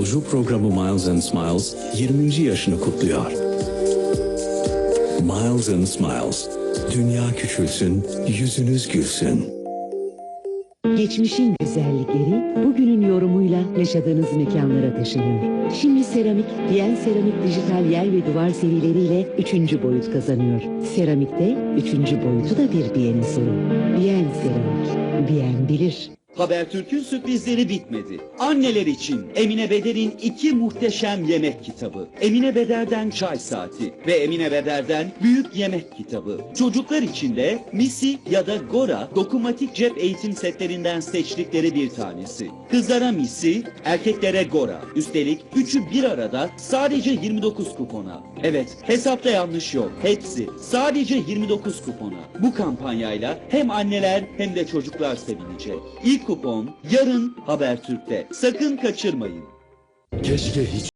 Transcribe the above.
yolcu programı Miles and Smiles 20. yaşını kutluyor. Miles and Smiles, dünya küçülsün, yüzünüz gülsün. Geçmişin güzellikleri bugünün yorumuyla yaşadığınız mekanlara taşınıyor. Şimdi seramik, Bien Seramik dijital yer ve duvar serileriyle 3. boyut kazanıyor. Seramikte 3. boyutu da bir Bien eseri. Bien Seramik, Bien bilir. Habertürk'ün sürprizleri bitmedi. Anneler için Emine Beder'in 2 muhteşem yemek kitabı. Emine Beder'den Çay Saati ve Emine Beder'den Büyük Yemek kitabı. Çocuklar için de Misi ya da Gora dokunmatik cep eğitim setlerinden seçtikleri bir tanesi. Kızlara Misi, erkeklere Gora. Üstelik üçü bir arada sadece 29 kupona. Evet, hesapta yanlış yok. Hepsi sadece 29 kupona. Bu kampanyayla hem anneler hem de çocuklar sevinecek. İlk kupon yarın Habertürk'te. Sakın kaçırmayın. Keşke hiç